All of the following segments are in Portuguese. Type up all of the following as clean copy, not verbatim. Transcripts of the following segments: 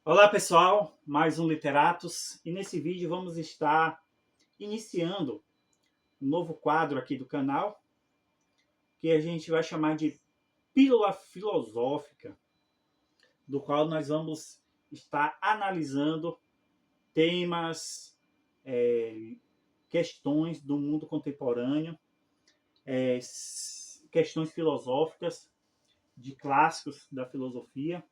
Olá pessoal, mais um Literatos e nesse vídeo vamos estar iniciando um novo quadro aqui do canal que a gente vai chamar de Pílula Filosófica, do qual nós vamos estar analisando temas, questões do mundo contemporâneo, questões filosóficas de clássicos da filosofia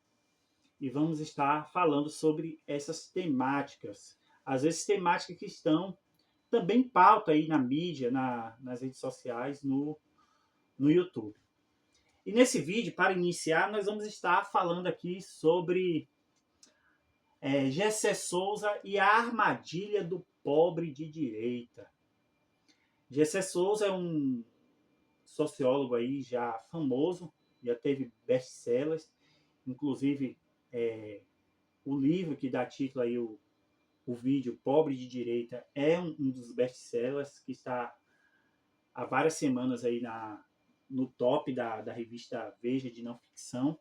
e vamos estar falando sobre essas temáticas. Às vezes temáticas que estão também em pauta aí na mídia, nas redes sociais, no YouTube. E nesse vídeo, para iniciar, nós vamos estar falando aqui sobre Gessé Souza e a armadilha do pobre de direita. Gessé Souza é um sociólogo aí já famoso, já teve best-sellers, inclusive o livro que dá título aí o vídeo Pobre de Direita é um dos best-sellers que está há várias semanas aí no top da revista Veja de não ficção.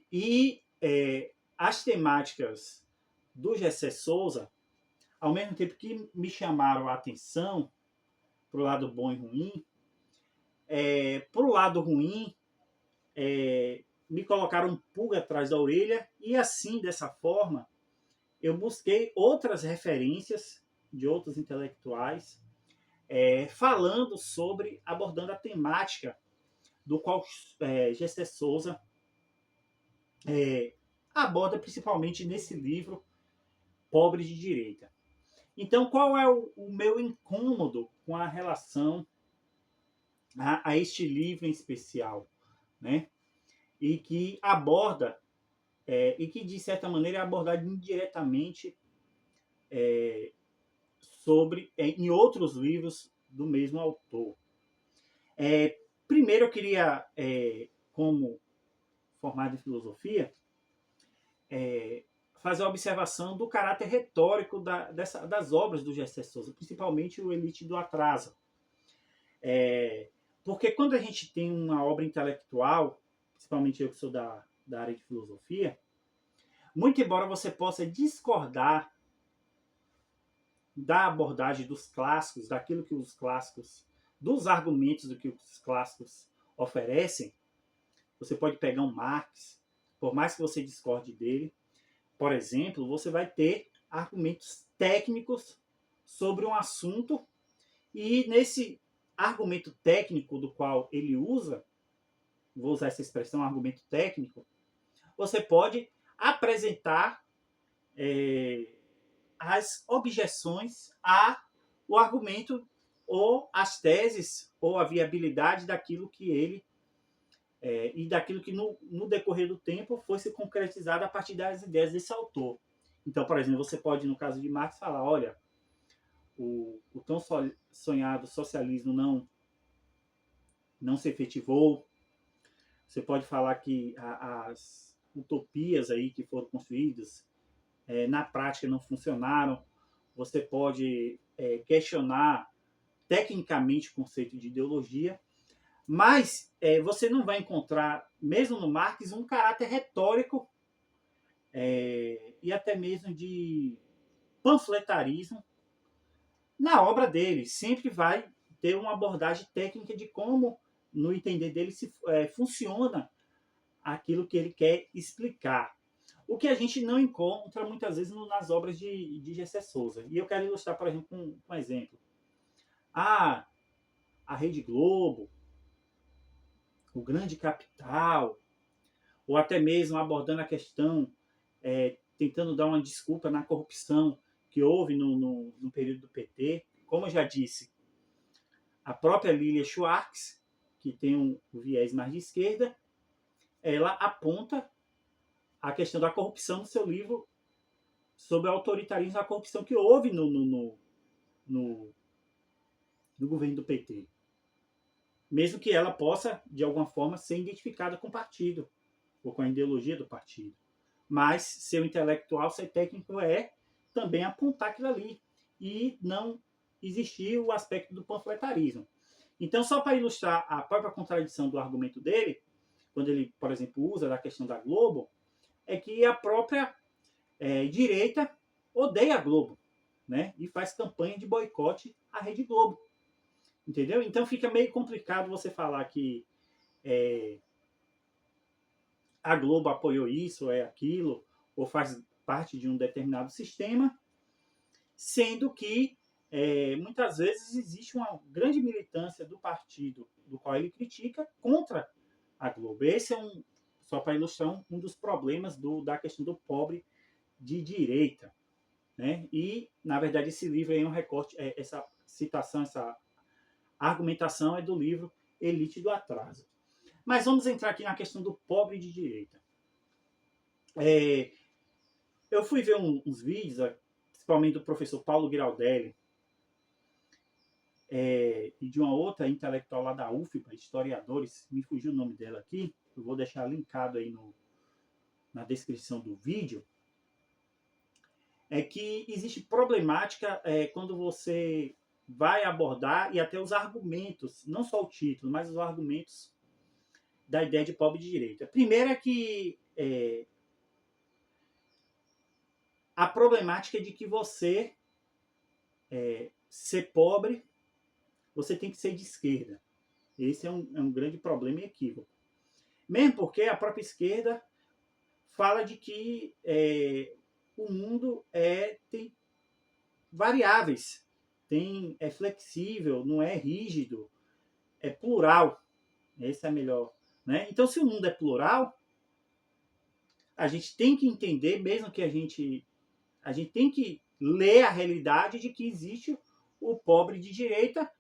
E as temáticas do Gessé Souza, ao mesmo tempo que me chamaram a atenção para o lado bom e ruim, para o lado ruim, me colocaram pulga atrás da orelha e assim, dessa forma, eu busquei outras referências de outros intelectuais falando sobre, abordando a temática do qual Gessé Souza aborda principalmente nesse livro Pobre de Direita. Então, qual é o meu incômodo com a relação a este livro em especial, né? E que aborda, e que de certa maneira é abordado indiretamente sobre em outros livros do mesmo autor. Primeiro eu queria, como formado em filosofia, fazer a observação do caráter retórico das obras do Gessé Souza, principalmente o Elite do Atraso. Porque quando a gente tem uma obra intelectual, principalmente eu que sou da área de filosofia, muito embora você possa discordar da abordagem dos clássicos, daquilo que os clássicos, dos argumentos do que os clássicos oferecem, você pode pegar um Marx, por mais que você discorde dele, por exemplo, você vai ter argumentos técnicos sobre um assunto e nesse argumento técnico do qual ele usa, vou usar essa expressão, argumento técnico, você pode apresentar as objeções ao argumento ou as teses ou a viabilidade daquilo que ele e daquilo que no decorrer do tempo foi se concretizado a partir das ideias desse autor. Então, por exemplo, você pode, no caso de Marx, falar, olha, o tão sonhado socialismo não se efetivou. Você pode falar que as utopias aí que foram construídas na prática não funcionaram. Você pode questionar tecnicamente o conceito de ideologia, mas você não vai encontrar, mesmo no Marx, um caráter retórico e até mesmo de panfletarismo na obra dele. Sempre vai ter uma abordagem técnica de como, no entender dele, funciona aquilo que ele quer explicar. O que a gente não encontra muitas vezes nas obras de Gessé Souza. E eu quero ilustrar, por exemplo, com um exemplo. A Rede Globo, o Grande Capital, ou até mesmo abordando a questão, tentando dar uma desculpa na corrupção que houve no período do PT. Como eu já disse, a própria Lilia Schwartz, que tem um viés mais de esquerda, ela aponta a questão da corrupção no seu livro sobre o autoritarismo da corrupção que houve no governo do PT. Mesmo que ela possa, de alguma forma, ser identificada com o partido ou com a ideologia do partido. Mas seu intelectual, seu técnico também apontar aquilo ali e não existir o aspecto do panfletarismo. Então, só para ilustrar a própria contradição do argumento dele, quando ele, por exemplo, usa da questão da Globo, é que a própria direita odeia a Globo, né? E faz campanha de boicote à Rede Globo. Entendeu? Então fica meio complicado você falar que a Globo apoiou isso, ou aquilo, ou faz parte de um determinado sistema, sendo que muitas vezes existe uma grande militância do partido do qual ele critica contra a Globo. Esse é só para ilustrar, um dos problemas da questão do pobre de direita. Né? E, na verdade, esse livro é um recorte, essa citação, essa argumentação é do livro Elite do Atraso. Mas vamos entrar aqui na questão do pobre de direita. Eu fui ver uns vídeos, principalmente do professor Paulo Giraldelli, e de uma outra intelectual lá da UFBA, historiadores, me fugiu o nome dela aqui, eu vou deixar linkado aí na descrição do vídeo, é que existe problemática quando você vai abordar e até os argumentos, não só o título, mas os argumentos da ideia de pobre de direita. Primeiro é que a problemática é de que você ser pobre, você tem que ser de esquerda. Esse é um grande problema e equívoco. Mesmo porque a própria esquerda fala de que o mundo tem variáveis, é flexível, não é rígido, é plural. Esse é melhor. Né? Então, se o mundo é plural, a gente tem que entender, mesmo que a gente tem que ler a realidade de que existe o pobre de direita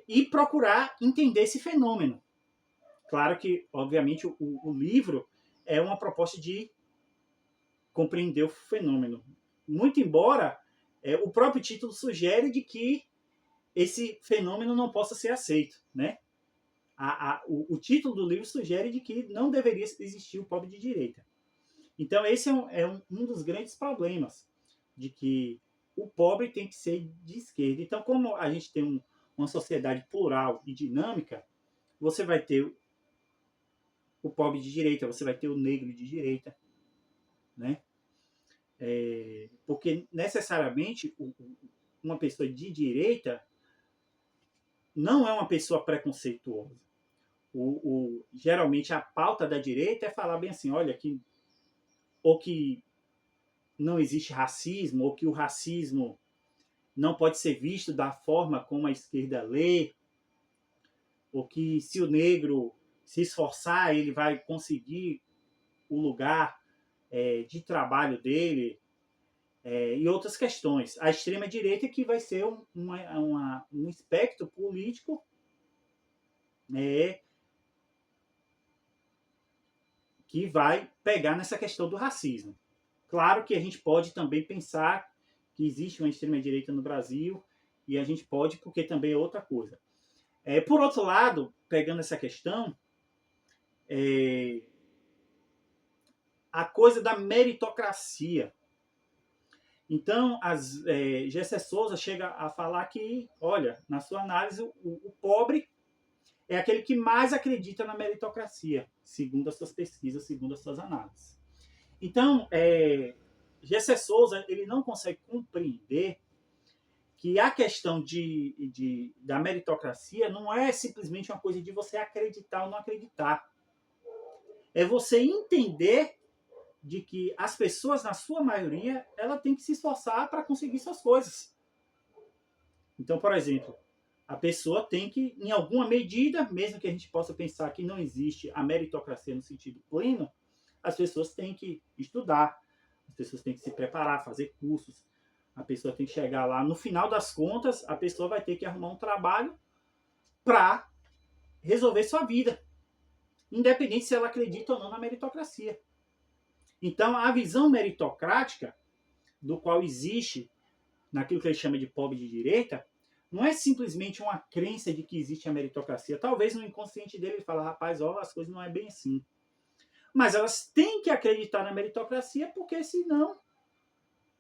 e procurar entender esse fenômeno. Claro que, obviamente, o livro é uma proposta de compreender o fenômeno. Muito embora o próprio título sugere de que esse fenômeno não possa ser aceito. Né? O título do livro sugere de que não deveria existir o pobre de direita. Então, esse é um dos grandes problemas, de que o pobre tem que ser de esquerda. Então, como a gente tem uma sociedade plural e dinâmica, você vai ter o pobre de direita, você vai ter o negro de direita. Né? Porque, necessariamente, uma pessoa de direita não é uma pessoa preconceituosa. Geralmente, a pauta da direita é falar bem assim, olha, ou que não existe racismo, ou que o racismo não pode ser visto da forma como a esquerda lê, ou que se o negro se esforçar, ele vai conseguir o lugar de trabalho dele, e outras questões. A extrema-direita que vai ser um espectro político que vai pegar nessa questão do racismo. Claro que a gente pode também pensar que existe uma extrema-direita no Brasil, e a gente pode, porque também é outra coisa. Por outro lado, pegando essa questão, a coisa da meritocracia. Então, Gessé Souza chega a falar que, olha, na sua análise, o pobre é aquele que mais acredita na meritocracia, segundo as suas pesquisas, segundo as suas análises. Então, Gessé Souza ele não consegue compreender que a questão da meritocracia não é simplesmente uma coisa de você acreditar ou não acreditar. É você entender de que as pessoas, na sua maioria, ela tem que se esforçar para conseguir suas coisas. Então, por exemplo, a pessoa tem que, em alguma medida, mesmo que a gente possa pensar que não existe a meritocracia no sentido pleno, as pessoas têm que estudar, as pessoas têm que se preparar, fazer cursos, a pessoa tem que chegar lá. No final das contas, a pessoa vai ter que arrumar um trabalho para resolver sua vida, independente se ela acredita ou não na meritocracia. Então, a visão meritocrática, do qual existe naquilo que ele chama de pobre de direita, não é simplesmente uma crença de que existe a meritocracia. Talvez no inconsciente dele ele fala, rapaz, ó, as coisas não é bem assim. Mas elas têm que acreditar na meritocracia, porque senão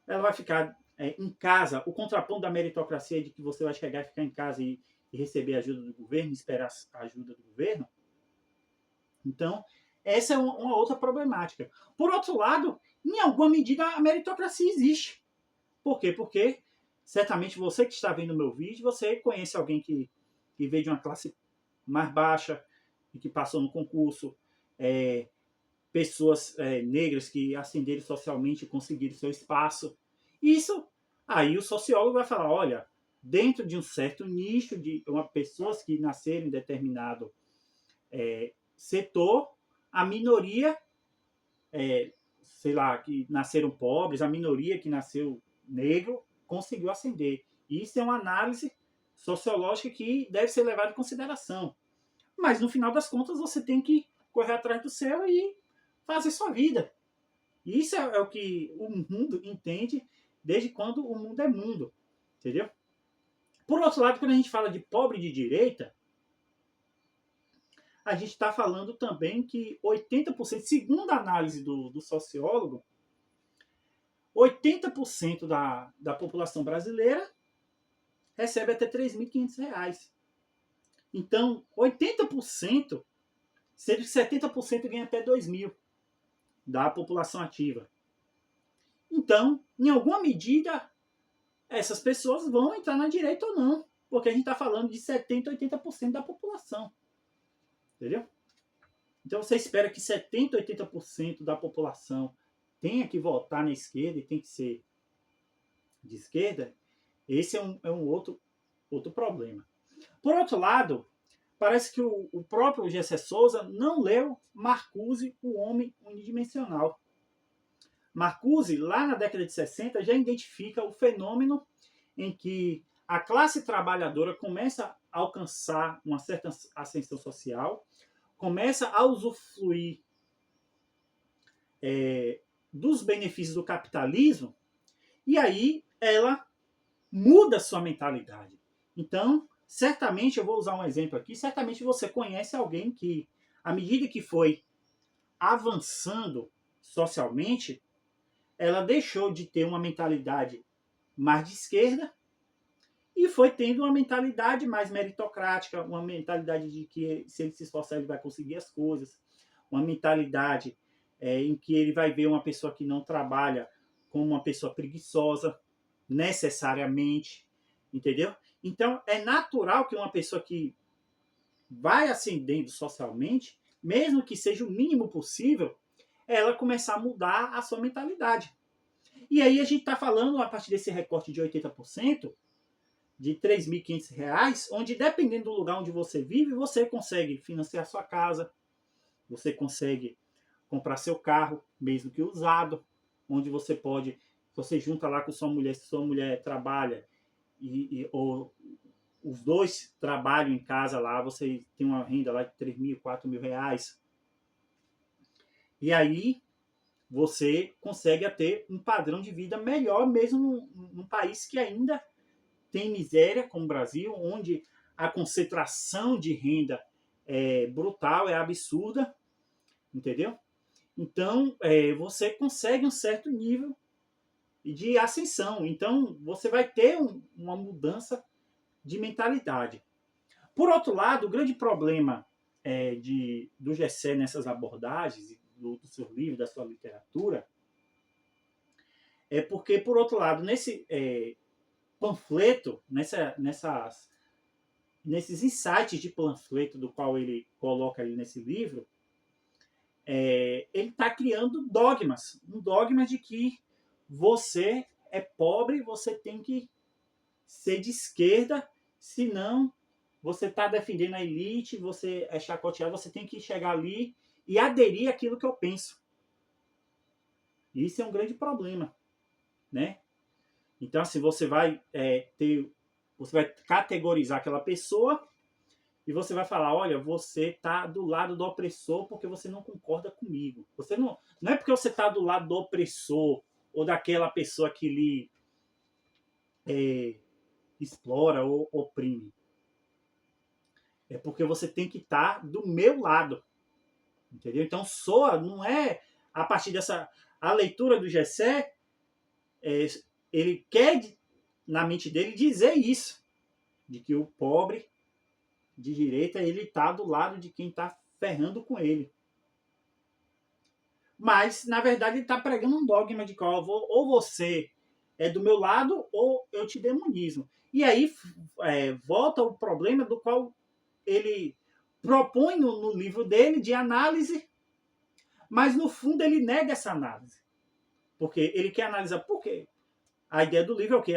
ela vai ficar em casa. O contraponto da meritocracia é de que você vai chegar e ficar em casa e receber a ajuda do governo, esperar a ajuda do governo. Então, Essa é uma outra problemática. Por outro lado, em alguma medida, a meritocracia existe. Por quê? Porque certamente você que está vendo o meu vídeo, você conhece alguém que veio de uma classe mais baixa e que passou no concurso, pessoas negras que ascenderam socialmente e conseguiram seu espaço. Isso, aí o sociólogo vai falar, olha, dentro de um certo nicho de pessoas que nasceram em determinado setor, a minoria, sei lá, que nasceram pobres, a minoria que nasceu negro, conseguiu ascender. Isso é uma análise sociológica que deve ser levada em consideração. Mas no final das contas você tem que correr atrás do seu e fazer sua vida. Isso é o que o mundo entende desde quando o mundo é mundo. Entendeu? Por outro lado, quando a gente fala de pobre de direita, a gente está falando também que 80%, segundo a análise do sociólogo, 80% da população brasileira recebe até R$ 3.500. Então, 80%, sendo que 70% ganha até 2.000 da população ativa. Então, em alguma medida, essas pessoas vão entrar na direita ou não, porque a gente está falando de 70%, 80% da população. Entendeu? Então você espera que 70%, 80% da população tenha que votar na esquerda e tem que ser de esquerda. Esse é um outro problema. Por outro lado, parece que o próprio Gessé Souza não leu Marcuse, o Homem Unidimensional. Marcuse, lá na década de 60, já identifica o fenômeno em que a classe trabalhadora começa a alcançar uma certa ascensão social, começa a usufruir dos benefícios do capitalismo, e aí ela muda sua mentalidade. Então, certamente, eu vou usar um exemplo aqui, certamente você conhece alguém que, à medida que foi avançando socialmente, ela deixou de ter uma mentalidade mais de esquerda e foi tendo uma mentalidade mais meritocrática, uma mentalidade de que se ele se esforçar ele vai conseguir as coisas, uma mentalidade em que ele vai ver uma pessoa que não trabalha como uma pessoa preguiçosa, necessariamente, entendeu? Então, é natural que uma pessoa que vai ascendendo socialmente, mesmo que seja o mínimo possível, ela começar a mudar a sua mentalidade. E aí a gente está falando, a partir desse recorte de 80%, de R$ 3.500, onde dependendo do lugar onde você vive, você consegue financiar sua casa, você consegue comprar seu carro, mesmo que usado, onde você pode, você junta lá com sua mulher, se sua mulher trabalha, ou os dois trabalham em casa lá, você tem uma renda lá de R$ 3.000, R$ 4.000. E aí você consegue ter um padrão de vida melhor, mesmo num país que ainda tem miséria, como o Brasil, onde a concentração de renda é brutal, é absurda, entendeu? Então, você consegue um certo nível de ascensão. Então, você vai ter uma mudança de mentalidade. Por outro lado, o grande problema do Gessé nessas abordagens, do seu livro, da sua literatura, é porque, por outro lado, nesse panfleto, nesses insights de panfleto do qual ele coloca ali nesse livro, ele está criando dogmas. Um dogma de que você é pobre, você tem que ser de esquerda, senão você está defendendo a elite, você é chacoteado, você tem que chegar ali e aderir àquilo que eu penso. Isso é um grande problema, né? Então, assim, você vai categorizar aquela pessoa e você vai falar, olha, você está do lado do opressor porque você não concorda comigo. Você não é porque você está do lado do opressor ou daquela pessoa que lhe explora ou oprime. É porque você tem que estar do meu lado. Entendeu? Então, não é a partir dessa... A leitura do Gessé, ele quer, na mente dele, dizer isso. De que o pobre de direita, ele está do lado de quem está ferrando com ele. Mas, na verdade, ele está pregando um dogma de qual ou você é do meu lado ou eu te demonizo. E aí volta o problema do qual ele propõe no livro dele de análise, mas no fundo ele nega essa análise. Porque ele quer analisar por quê. A ideia do livro é o quê?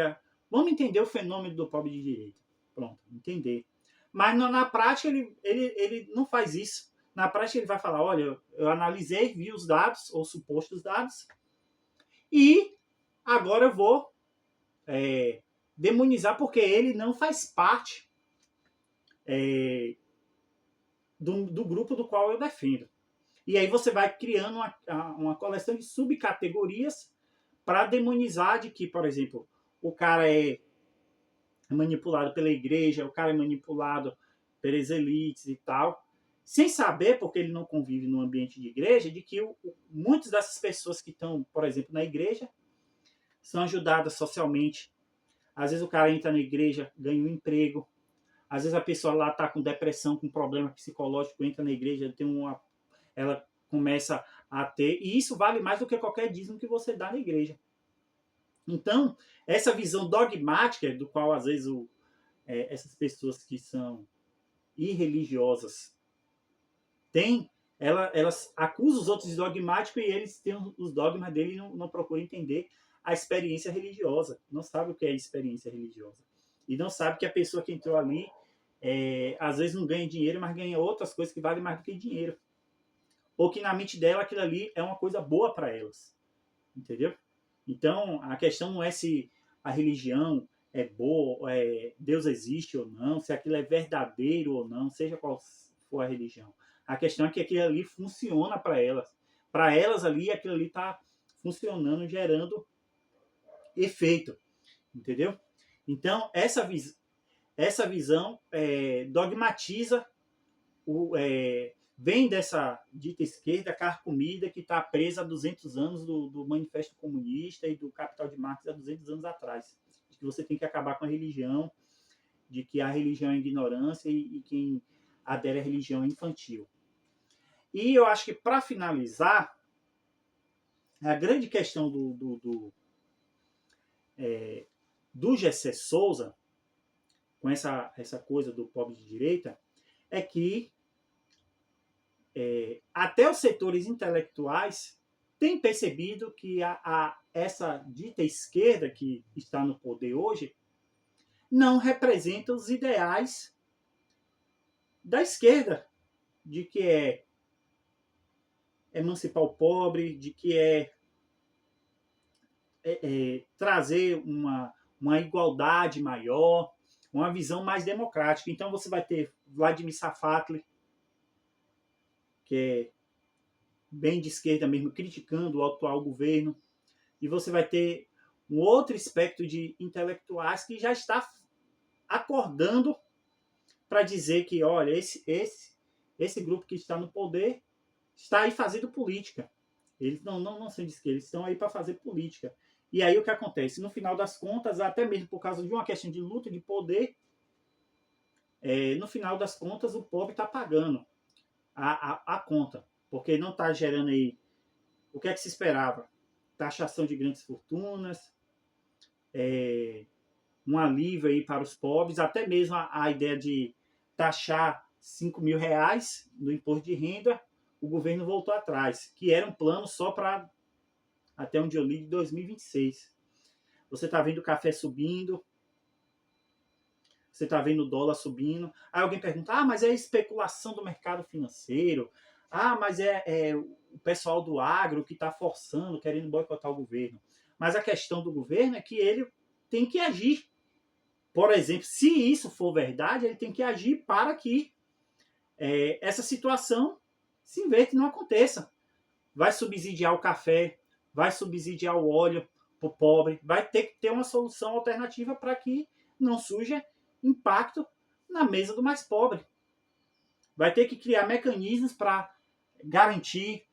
Vamos entender o fenômeno do pobre de direita. Pronto, entender. Mas na prática ele não faz isso. Na prática ele vai falar, olha, eu analisei, vi os dados, ou supostos dados, e agora eu vou demonizar porque ele não faz parte do grupo do qual eu defendo. E aí você vai criando uma coleção de subcategorias para demonizar de que, por exemplo, o cara é manipulado pela igreja, o cara é manipulado pelas elites e tal, sem saber, porque ele não convive no ambiente de igreja, de que muitas dessas pessoas que estão, por exemplo, na igreja, são ajudadas socialmente. Às vezes o cara entra na igreja, ganha um emprego. Às vezes a pessoa lá está com depressão, com problema psicológico, entra na igreja, ela começa a ter, e isso vale mais do que qualquer dízimo que você dá na igreja. Então, essa visão dogmática, do qual às vezes essas pessoas que são irreligiosas têm, elas acusam os outros de dogmático e eles têm os dogmas dele e não procuram entender a experiência religiosa. Não sabe o que é experiência religiosa. E não sabe que a pessoa que entrou ali, às vezes não ganha dinheiro, mas ganha outras coisas que valem mais do que dinheiro. Ou que na mente dela aquilo ali é uma coisa boa para elas. Entendeu? Então, a questão não é se a religião é boa, Deus existe ou não, se aquilo é verdadeiro ou não, seja qual for a religião. A questão é que aquilo ali funciona para elas. Para elas ali, aquilo ali está funcionando, gerando efeito. Entendeu? Então, essa visão dogmatiza, vem dessa dita esquerda carcomida que está presa há 200 anos do Manifesto Comunista e do Capital de Marx há 200 anos atrás. De que você tem que acabar com a religião, de que a religião é ignorância e quem adere à religião é infantil. E eu acho que, para finalizar, a grande questão do Gessé Souza, com essa coisa do pobre de direita, é que até os setores intelectuais têm percebido que essa dita esquerda que está no poder hoje não representa os ideais da esquerda, de que é emancipar o pobre, de que trazer uma igualdade maior, uma visão mais democrática. Então você vai ter Vladimir Safatli, que é bem de esquerda mesmo, criticando o atual governo, e você vai ter um outro espectro de intelectuais que já está acordando para dizer que, olha, esse grupo que está no poder está aí fazendo política. Eles não são de esquerda, eles estão aí para fazer política. E aí o que acontece? No final das contas, até mesmo por causa de uma questão de luta de poder, no final das contas o pobre está pagando a conta, porque não está gerando aí o que é que se esperava? Taxação de grandes fortunas, um alívio aí para os pobres, até mesmo a ideia de taxar 5 mil reais no imposto de renda, o governo voltou atrás, que era um plano só para, até onde eu li, de 2026. Você está vendo o café subindo, você está vendo o dólar subindo. Aí alguém pergunta, mas é especulação do mercado financeiro, mas é o pessoal do agro que está forçando, querendo boicotar o governo. Mas a questão do governo é que ele tem que agir. Por exemplo, se isso for verdade, ele tem que agir para que essa situação se inverta e não aconteça. Vai subsidiar o café, vai subsidiar o óleo para o pobre, vai ter que ter uma solução alternativa para que não surja impacto na mesa do mais pobre. Vai ter que criar mecanismos para garantir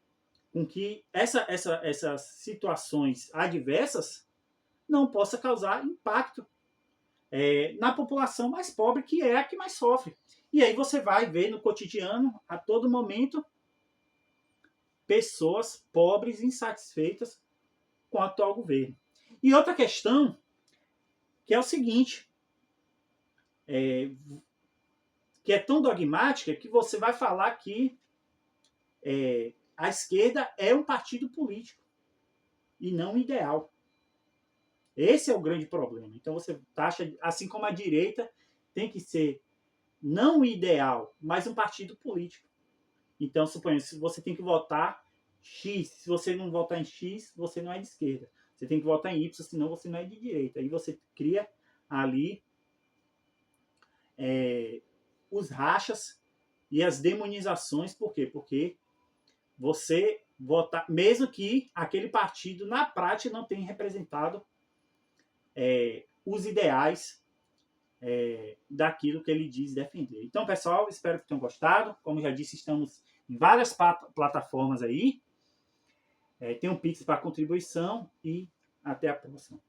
com que essas situações adversas não possa causar impacto na população mais pobre, que é a que mais sofre. E aí você vai ver no cotidiano, a todo momento, pessoas pobres e insatisfeitas com o atual governo. E outra questão, que é o seguinte, que é tão dogmática, que você vai falar que a esquerda é um partido político e não um ideal. Esse é o grande problema. Então você taxa, assim como a direita tem que ser não um ideal, mas um partido político. Então, suponhamos, se você tem que votar X, se você não votar em X, você não é de esquerda. Você tem que votar em Y, senão você não é de direita. Aí você cria ali os rachas e as demonizações. Por quê? Porque você votar, mesmo que aquele partido na prática não tenha representado os ideais daquilo que ele diz defender. Então, pessoal, espero que tenham gostado. Como já disse, estamos em várias plataformas aí. Tem um Pix para contribuição e até a próxima.